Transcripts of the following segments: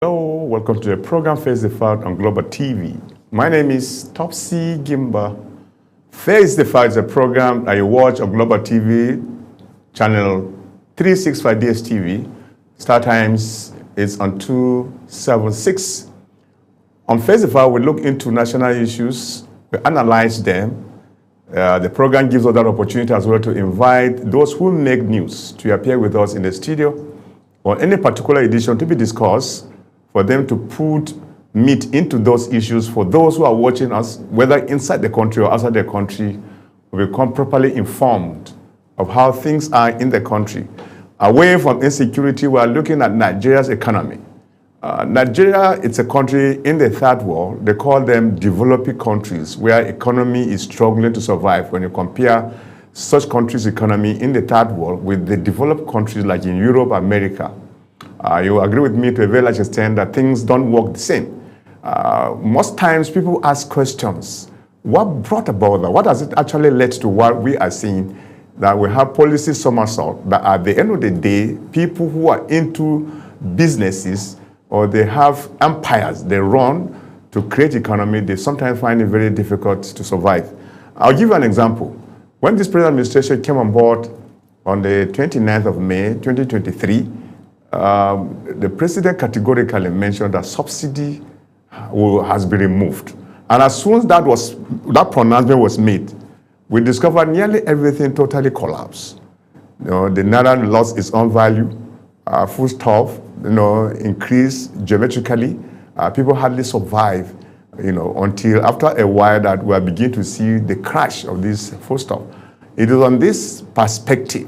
Hello, welcome to the program Face the Fact on Global TV. My name is Topsy Gimba. Face the Fact is a program that you watch on Global TV, channel 365 DSTV. Start times is on 276. On Face the Fact, we look into national issues, we analyze them. The program gives us that opportunity as well to invite those who make news to appear with us in the studio or any particular edition to be discussed, for them to put meat into those issues for those who are watching us, whether inside the country or outside the country, will become properly informed of how things are in the country. Away from insecurity, we are looking at Nigeria's economy. Nigeria, it's a country in the third world. They call them developing countries, where economy is struggling to survive. When you compare such countries' economy in the third world with the developed countries like in Europe, America, you agree with me to a very large extent that things don't work the same. Most times people ask questions. What brought about that? What has it actually led to what we are seeing? That we have policy somersault, that at the end of the day, people who are into businesses or they have empires they run to create economy, they sometimes find it very difficult to survive. I'll give you an example. When this present administration came on board on the 29th of May, 2023, the president categorically mentioned that subsidy has been removed. And as soon as that pronouncement was made, we discovered nearly everything totally collapsed. The naira lost its own value, foodstuff, increased geometrically. People hardly survive, until after a while that we are beginning to see the crash of this foodstuff. It is on this perspective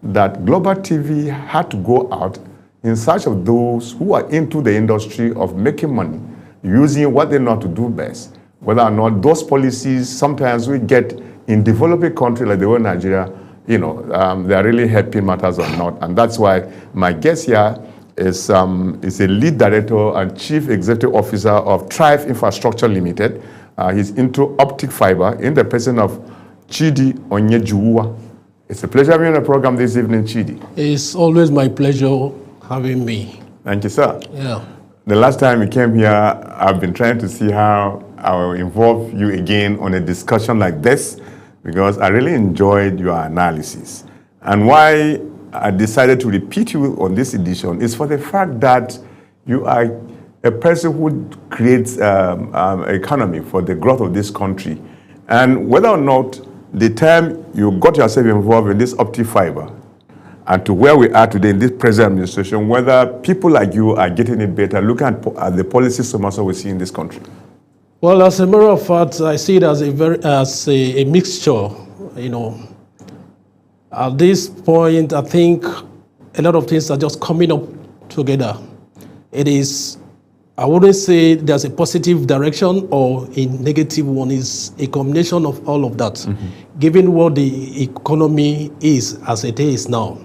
that Global TV had to go out in search of those who are into the industry of making money, using what they know how to do best. Whether or not those policies, sometimes we get in developing countries like the one Nigeria, they are really helping matters or not. And that's why my guest here is a lead director and chief executive officer of Thrive Infrastructure Limited. He's into optic fiber in the person of Chidi Onyejuwa. It's a pleasure having you on the program this evening, Chidi. It's always my pleasure having me. Thank you, sir. Yeah. The last time you came here, I've been trying to see how I will involve you again on a discussion like this, because I really enjoyed your analysis. And why I decided to repeat you on this edition is for the fact that you are a person who creates economy for the growth of this country. And whether or not the time you got yourself involved in this optic fiber and to where we are today in this present administration, whether people like you are getting it better, looking at the policy somersault we see in this country. Well, as a matter of fact, I see it as a mixture. At this point, I think a lot of things are just coming up together. It is, I wouldn't say there's a positive direction or a negative one. It's a combination of all of that, given what the economy is as it is now.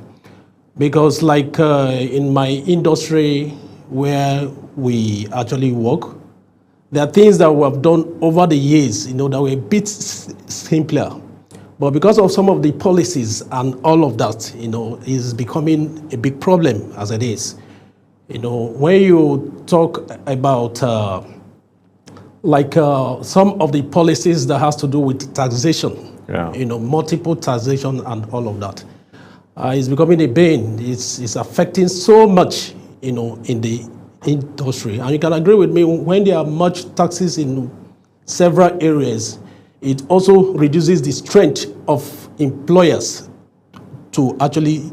Because like in my industry where we actually work, there are things that we have done over the years, that were a bit simpler. But because of some of the policies and all of that, is becoming a big problem as it is. When you talk about some of the policies that has to do with taxation, multiple taxation and all of that, it's becoming a bane. It's affecting so much, in the industry. And you can agree with me, when there are much taxes in several areas, it also reduces the strength of employers to actually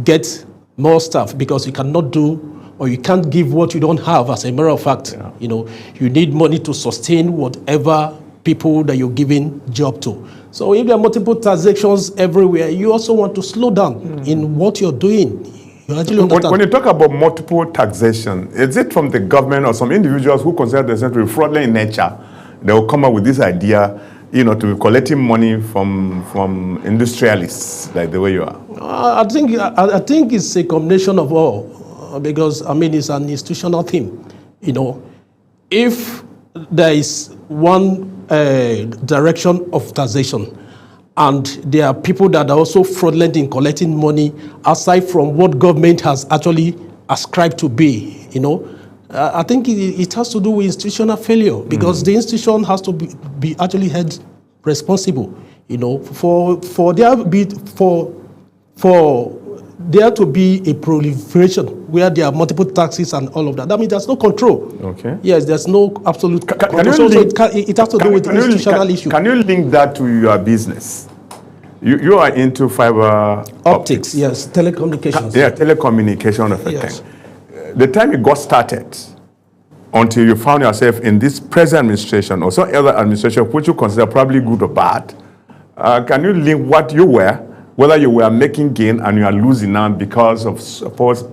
get more staff, because you cannot do or you can't give what you don't have. As a matter of fact, you need money to sustain whatever people that you're giving job to. So if there are multiple transactions everywhere, you also want to slow down in what you're doing. When you talk about multiple taxation, is it from the government or some individuals who consider themselves to be fraudulent in nature? They will come up with this idea, to be collecting money from industrialists, like the way you are. I think it's a combination of all, because it's an institutional thing. If there is one direction of taxation, and there are people that are also fraudulent in collecting money aside from what government has actually ascribed to be I think it has to do with institutional failure, because the institution has to be actually held responsible, for there to be a proliferation where there are multiple taxes and all of that. That means there's no control. Okay. Yes, there's no absolute control. So it has to do with institutional issue. Can you link that to your business? You are into fiber optics. Yes, telecommunications. Yeah, telecommunication of a Yes. thing. The time it got started, until you found yourself in this present administration or some other administration, which you consider probably good or bad, can you link what you were, whether you were making gain and you are losing now because of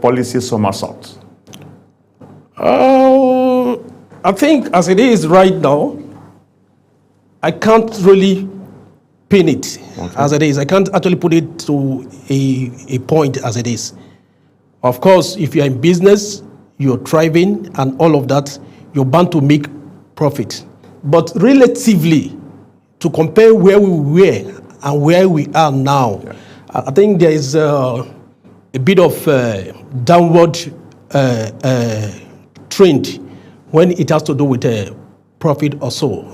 policy somersault? I think as it is right now, I can't really pin it as it is. I can't actually put it to a point as it is. Of course, if you're in business, you're thriving and all of that, you're bound to make profit. But relatively, to compare where we were and where we are now, I think there is a bit of downward trend when it has to do with profit or so.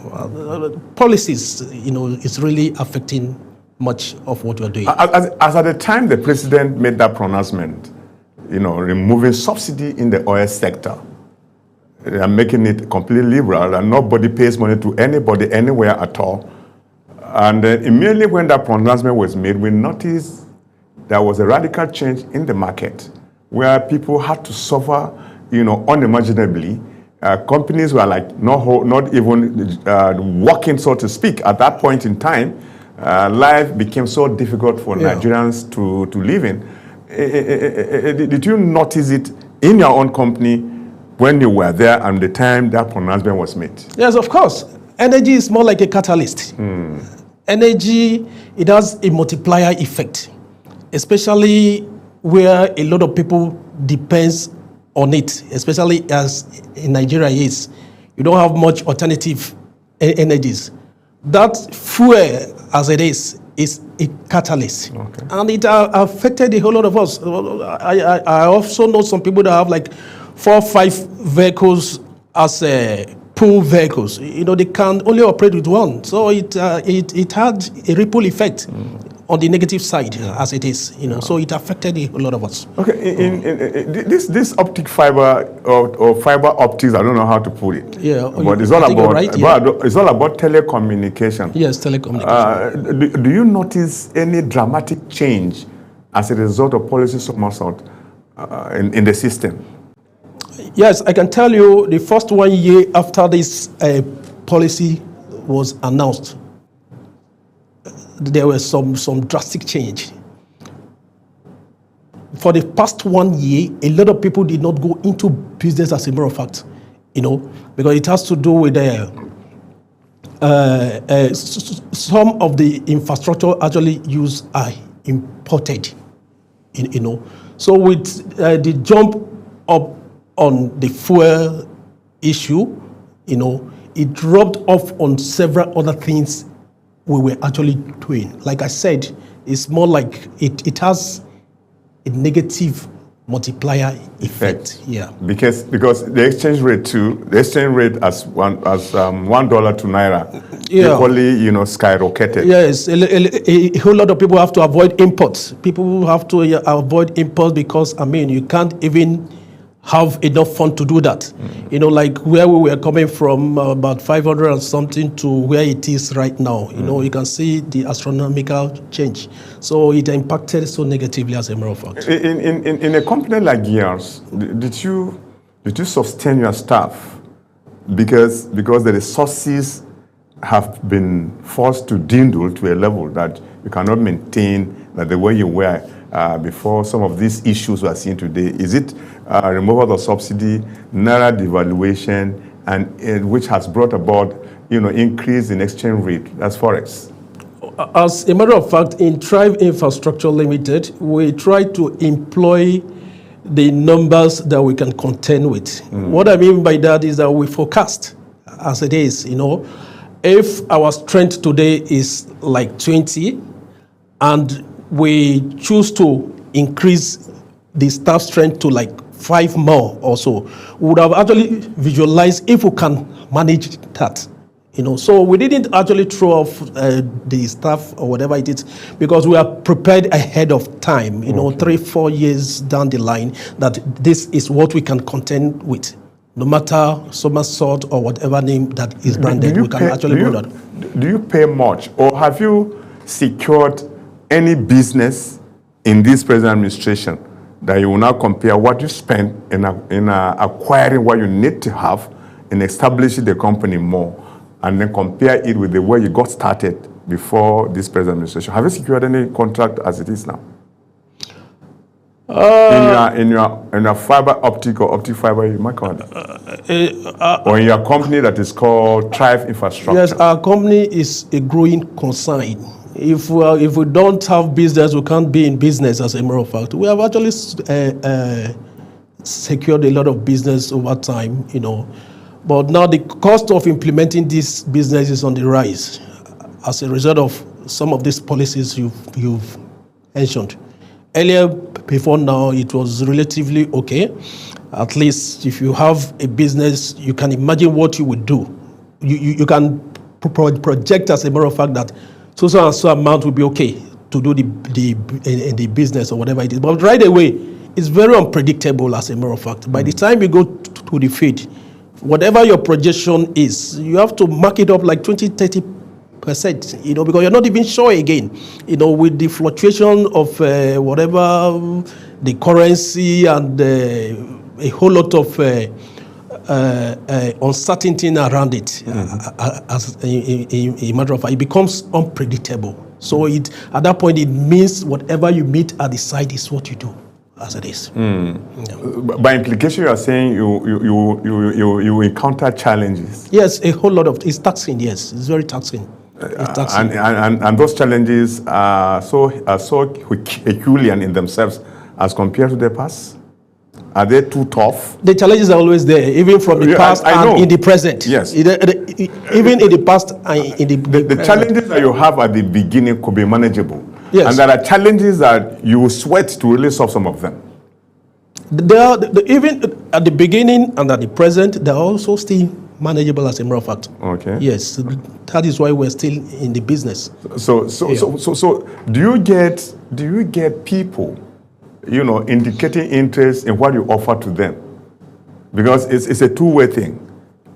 Policies, is really affecting much of what we're doing. As at the time the president made that pronouncement, removing subsidy in the oil sector, and making it completely liberal, and nobody pays money to anybody anywhere at all. And then immediately when that pronouncement was made, we noticed there was a radical change in the market where people had to suffer, unimaginably. Companies were like not even working, so to speak. At that point in time, life became so difficult for Nigerians to live in. Did you notice it in your own company when you were there and the time that pronouncement was made? Yes, of course. Energy is more like a catalyst. Energy, it has a multiplier effect, especially where a lot of people depends on it, especially as in Nigeria is. You don't have much alternative energies. That fuel, as it is a catalyst. Okay. And it affected a whole lot of us. I also know some people that have like 4 or 5 vehicles as pool vehicles. They can only operate with one. So it had a ripple effect on the negative side as it is. So it affected a lot of us. Okay, this optic fiber or fiber optics, I don't know how to put it. Yeah, but it's all about it's all about telecommunication. Yes, telecommunication. Do you notice any dramatic change as a result of policy somersault in the system? Yes, I can tell you the first 1 year after this policy was announced, there was some drastic change. For the past 1 year, a lot of people did not go into business, as a matter of fact, because it has to do with some of the infrastructure actually used are imported, So with the jump up on the fuel issue, it dropped off on several other things we were actually doing. Like I said, it's more like it has a negative multiplier effect. Yeah. Because the exchange rate as $1 to naira equally, skyrocketed. Yes, a whole lot of people have to avoid imports. People have to avoid imports because you can't even have enough fund to do that. Like where we were coming from, about 500 and something to where it is right now. You can see the astronomical change. So it impacted so negatively, as a matter of fact. In a company like yours, did you sustain your staff because the resources have been forced to dwindle to a level that you cannot maintain the way you were before some of these issues we are seeing today? Is it removal of subsidy, naira devaluation, and which has brought about increase in exchange rate, that's forex? As a matter of fact, in Thrive Infrastructure Limited, we try to employ the numbers that we can contend with. What I mean by that is that we forecast as it is. If our strength today is like 20 and we choose to increase the staff strength to like 5 more or so. We would have actually visualized if we can manage that. So we didn't actually throw off the staff or whatever it is because we are prepared ahead of time, 3-4 years down the line, that this is what we can contend with. No matter Somersault or whatever name that is branded, we can actually do that. Do you pay much, or have you secured any business in this present administration that you will now compare what you spend in acquiring what you need to have in establishing the company more, and then compare it with the way you got started before this present administration? Have you secured any contract as it is now? In your fiber optic or optic fiber, you might call it. Or in your company that is called Thrive Infrastructure. Yes, our company is a growing concern. If we don't have business, we can't be in business, as a matter of fact. We have actually secured a lot of business over time, But now the cost of implementing this business is on the rise as a result of some of these policies you've mentioned. Earlier, before now, it was relatively okay. At least if you have a business, you can imagine what you would do. You can project, as a matter of fact, that so and so amount will be okay to do the business or whatever it is. But right away, it's very unpredictable, as a matter of fact. By the time you go to the field, whatever your projection is, you have to mark it up like 20-30%, because you're not even sure again, with the fluctuation of whatever the currency and a whole lot of uncertainty around it. As a matter of fact, it becomes unpredictable. So at that point, it means whatever you meet at the site is what you do, as it is. Yeah. By implication, you are saying you encounter challenges. Yes, a whole lot of it's taxing. Yes, it's very taxing. And those challenges are so Herculean in themselves as compared to the past. Are they too tough? The challenges are always there, even from the past and in the present. Yes. Even in the past and in the challenges that you have at the beginning could be manageable. Yes. And there are challenges that you will sweat to really solve some of them. Even at the beginning and at the present, they're also still manageable, as a matter of fact. Okay. Yes, that is why we're still in the business. So do you get people, indicating interest in what you offer to them? Because it's a two-way thing.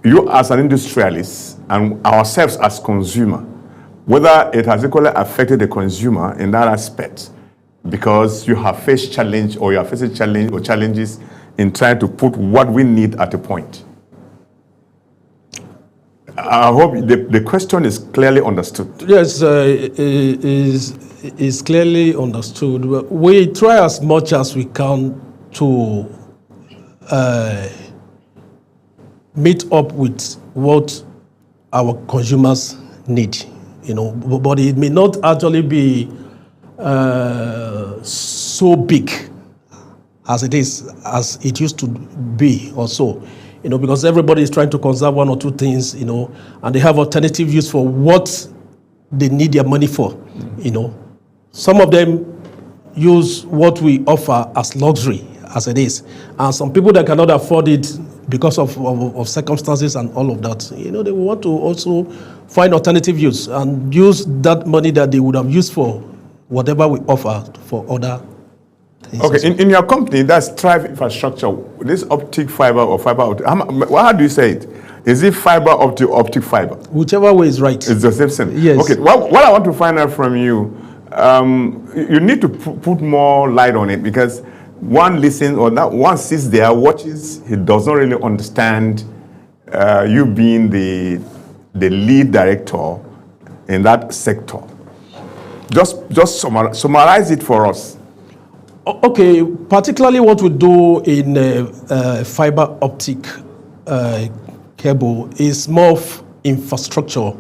You as an industrialist and ourselves as consumer, whether it has equally affected the consumer in that aspect, because you have faced challenge or you are facing challenge or challenges in trying to put what we need at a point. I hope the question is clearly understood. Yes, is clearly understood. We try as much as we can to meet up with what our consumers need, but it may not actually be so big as it used to be or so. Because everybody is trying to conserve one or two things, and they have alternative use for what they need their money for, Some of them use what we offer as luxury, as it is. And some people that cannot afford it because of circumstances and all of that, they want to also find alternative use and use that money that they would have used for whatever we offer for other things. Okay, in your company, that's Thrive Infrastructure, this optic fiber or fiber optic, how do you say it? Is it fiber optic or optic fiber? Whichever way is right. It's the same thing? Yes. Okay, what I want to find out from you, you need to put more light on it, because one listens or that one sits there, watches, he does not really understand you being the lead director in that sector. Just summarize it for us. Okay, particularly what we do in fiber optic cable is more of infrastructure.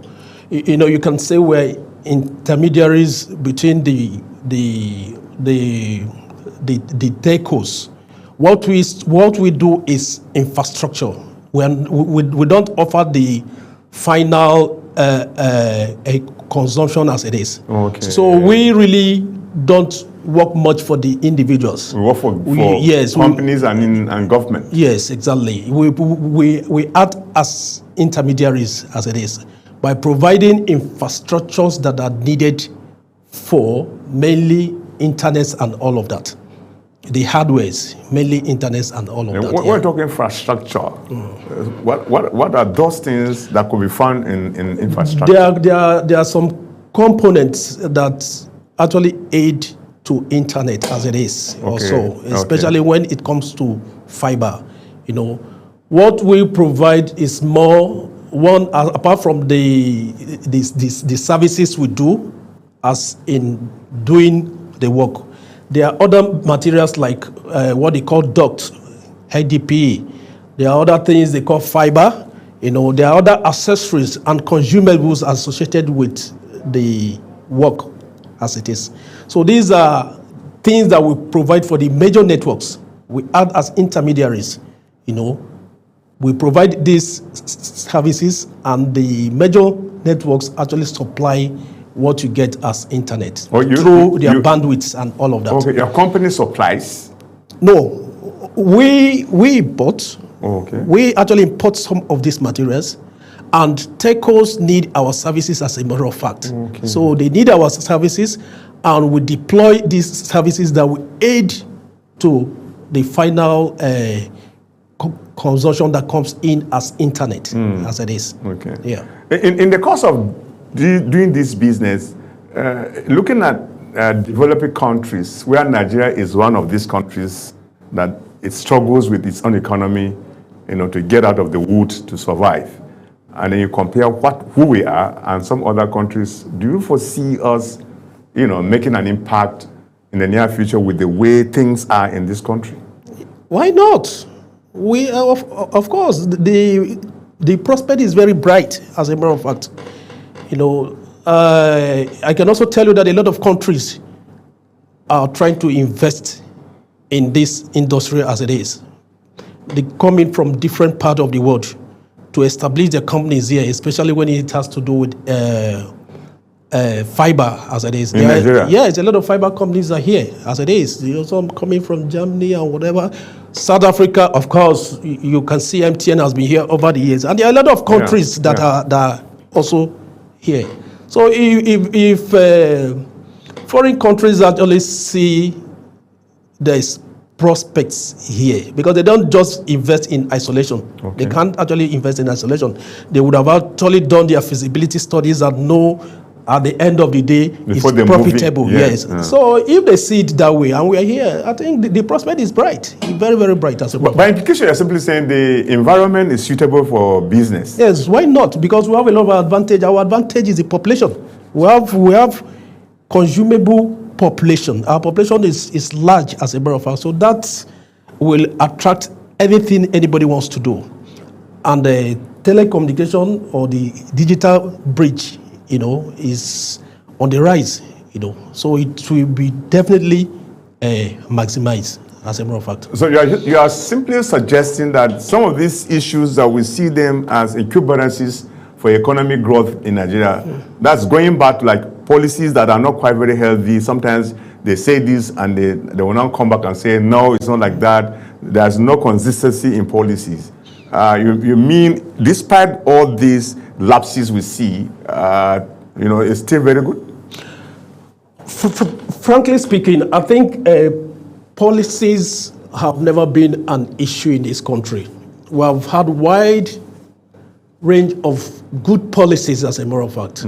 You can say we're intermediaries between the telcos. What we do is infrastructure. We don't offer the final consumption as it is. Okay. So we really don't work much for the individuals. We work for companies and government. Yes, exactly. We act as intermediaries, as it is, by providing infrastructures that are needed for mainly internets and all of that. The hardwares, mainly internets and all of that. We're talking infrastructure. What are those things that could be found in infrastructure? There are some components that actually aid to internet as it is, also, especially when it comes to fiber. What we provide is more one, apart from the services we do, as in doing the work. There are other materials like what they call duct, HDPE. There are other things they call fiber. There are other accessories and consumables associated with the work as it is. So these are things that we provide for the major networks. We act as intermediaries. We provide these services, and the major networks actually supply what you get as internet through their bandwidths and all of that. Okay, your company supplies? No, we import. We actually import some of these materials, and telcos need our services as a matter of fact. So they need our services, and we deploy these services that will aid to the final consumption that comes in as internet, as it is. Okay. Yeah. In the course of doing this business, looking at developing countries, where Nigeria is one of these countries that it struggles with its own economy, to get out of the wood to survive, and then you compare who we are and some other countries, do you foresee us, making an impact in the near future with the way things are in this country? Why not? We of course, the prospect is very bright, as a matter of fact. I can also tell you that a lot of countries are trying to invest in this industry as it is. They come in from different parts of the world to establish their companies here, especially when it has to do with fiber as it is. In Nigeria? Yes, a lot of fiber companies are here as it is. Some coming from Germany and whatever. South Africa, of course, you can see MTN has been here over the years. And there are a lot of countries that are also here. So if foreign countries actually see there's prospects here, because they don't just invest in isolation. They can't actually invest in isolation. They would have actually done their feasibility studies and know at the end of the day before it's profitable. Yes. So if they see it that way, and we are here, I think the prospect is bright, very, very bright as well. By implication, you're simply saying the environment is suitable for business. Yes, why not? Because we have a lot of advantage. Our advantage is the population. We have consumable population. Our population is large as a matter of fact, so that will attract anything anybody wants to do. And the telecommunication or the digital bridge, is on the rise, so it will be definitely maximized as a matter of fact. So you are simply suggesting that some of these issues that we see them as incumbrances for economic growth in Nigeria, that's going back to like policies that are not quite very healthy. Sometimes they say this and they will now come back and say, no, it's not like that. There's no consistency in policies. You mean, despite all these lapses we see, it's still very good? Frankly speaking, I think policies have never been an issue in this country. We have had wide range of good policies, as a matter of fact.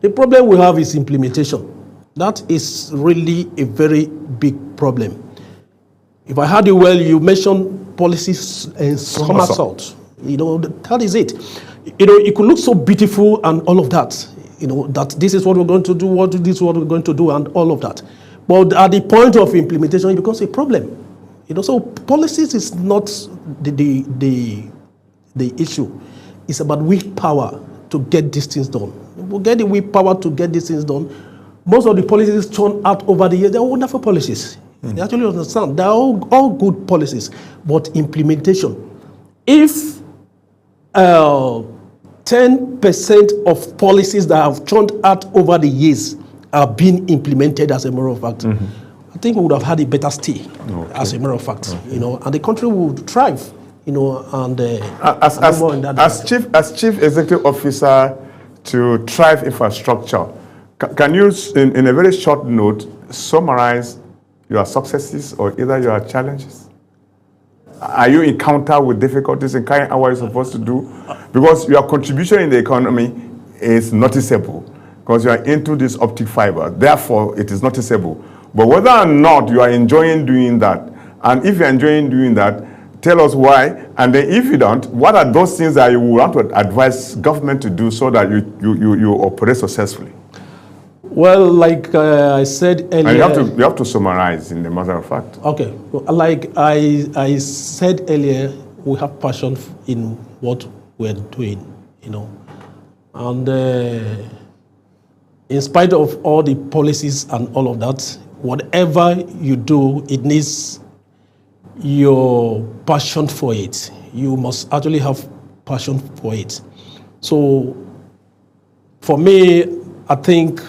The problem we have is implementation. That is really a very big problem. If I heard you well, you mentioned policies and somersault. That is it. It could look so beautiful and all of that. That this is what we're going to do, this is what we're going to do, and all of that. But at the point of implementation, it becomes a problem. So policies is not the issue. It's about willpower to get these things done. We get the willpower to get these things done. Most of the policies churned out over the years, they're wonderful policies. They actually understand. They're all good policies. But implementation, if 10% of policies that have churned out over the years are being implemented as a matter of fact, I think we would have had a better stay as a matter of fact, and the country would thrive, and as chief executive officer to Thrive Infrastructure, can you, in a very short note, summarize your successes or either your challenges? Are you encounter with difficulties in carrying out what you're supposed to do? Because your contribution in the economy is noticeable, because you are into this optic fiber. Therefore, it is noticeable. But whether or not you are enjoying doing that, and if you're enjoying doing that, tell us why. And then if you don't, what are those things that you want to advise government to do so that you operate successfully? Well, like I said earlier... And you have to summarize, in the matter of fact. Okay. Like I said earlier, we have passion in what we're doing, And in spite of all the policies and all of that, whatever you do, it needs your passion for it. You must actually have passion for it. So, for me, I think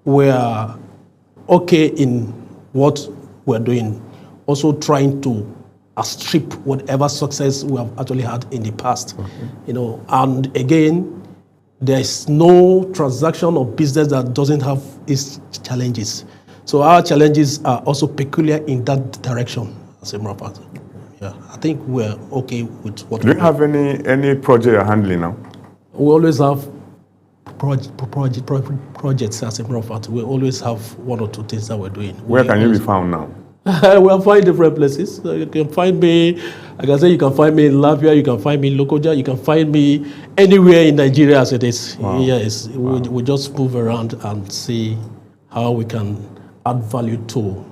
we're okay in what we're doing. Also trying to outstrip whatever success we have actually had in the past. And again, there is no transaction or business that doesn't have its challenges. So our challenges are also peculiar in that direction, as a matter of fact. Yeah, I think we're okay with what. Do you have any project you're handling now? We always have projects, as a matter of fact. We always have one or two things that we're doing. Where can you be found now? We are finding different places. You can find me, like I say, you can find me in Latvia, you can find me in Lokoja, you can find me anywhere in Nigeria as it is. Wow. Yes, wow. We just move around and see how we can add value to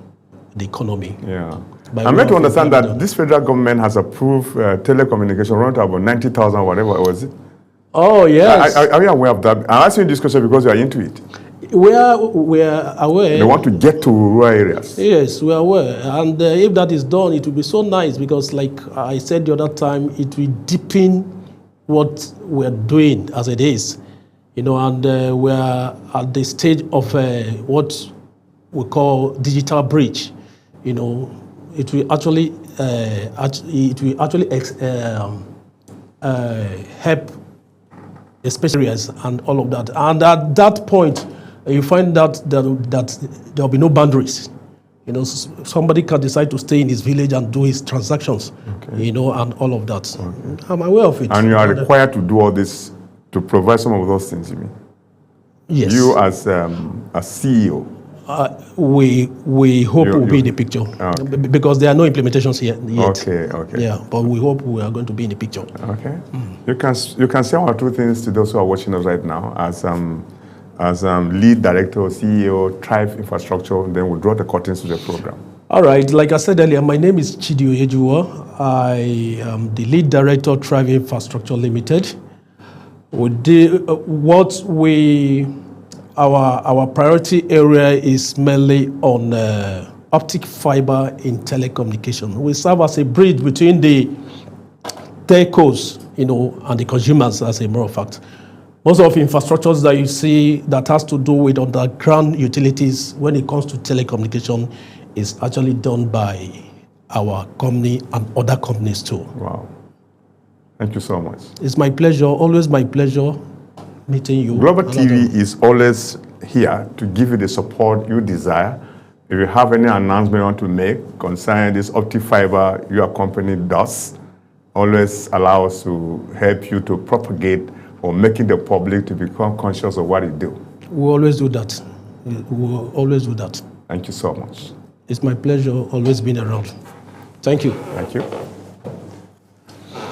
the economy. Yeah. I'm meant to understand that this federal government has approved telecommunication run to about 90,000, whatever was it? Oh, yes. Are you aware of that? I'm asking you this question because you are into it. We are aware. They want to get to rural areas. Yes, we are aware. And if that is done, it will be so nice because, like I said the other time, it will deepen what we're doing as it is. And we are at the stage of what we call digital bridge. It will actually help especially areas and all of that. And at that point, you find that there will be no boundaries. Somebody can decide to stay in his village and do his transactions, and all of that. Okay. I'm aware of it. And you are required to do all this to provide some of those things, you mean? Yes. You as CEO. We hope we'll be in the picture. Okay. Because there are no implementations yet. Okay. Yeah, but we hope we are going to be in the picture. Okay. You can say one or two things to those who are watching us right now as lead director, CEO, Thrive Infrastructure, and then we'll draw the curtains to the program. All right. Like I said earlier, my name is Chidi Oyejuwo. I am the lead director, Thrive Infrastructure Limited. Our priority area is mainly on optic fiber in telecommunication. We serve as a bridge between the telcos, and the consumers, as a matter of fact. Most of infrastructures that you see that has to do with underground utilities when it comes to telecommunication is actually done by our company and other companies too. Wow. Thank you so much. It's my pleasure, always my pleasure meeting you. Global TV is always here to give you the support you desire. If you have any announcement you want to make concerning this optic fiber your company does, always allow us to help you to propagate or making the public to become conscious of what you do. We always do that. We will always do that. Thank you so much. It's my pleasure always being around. Thank you. Thank you.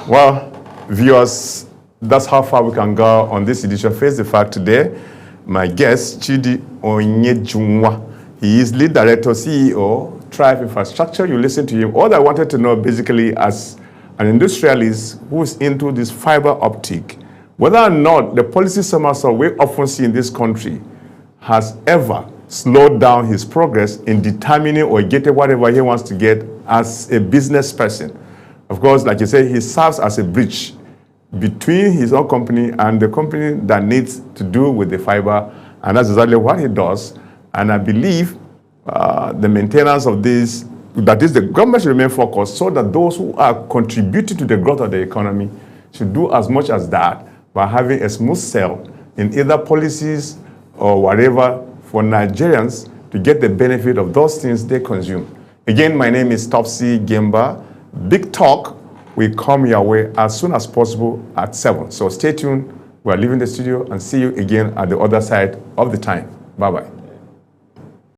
Well, viewers, that's how far we can go on this edition of Face the Fact today. My guest, Chidi Oyejuwo. He is lead director, CEO, Thrive Infrastructure. You listen to him. All I wanted to know basically as an industrialist who is into this fiber optic, whether or not the policy somersault we often see in this country has ever slowed down his progress in determining or getting whatever he wants to get as a business person. Of course, like you say, he serves as a bridge between his own company and the company that needs to do with the fiber And that's exactly what he does. And I believe the maintenance of this, that is, the government should remain focused so that those who are contributing to the growth of the economy should do as much as that by having a smooth sail in either policies or whatever for Nigerians to get the benefit of those things they consume. Again, my name is Topsy Gemba. Big Talk will come your way as soon as possible at 7. So stay tuned. We're leaving the studio and see you again at the other side of the time. Bye-bye.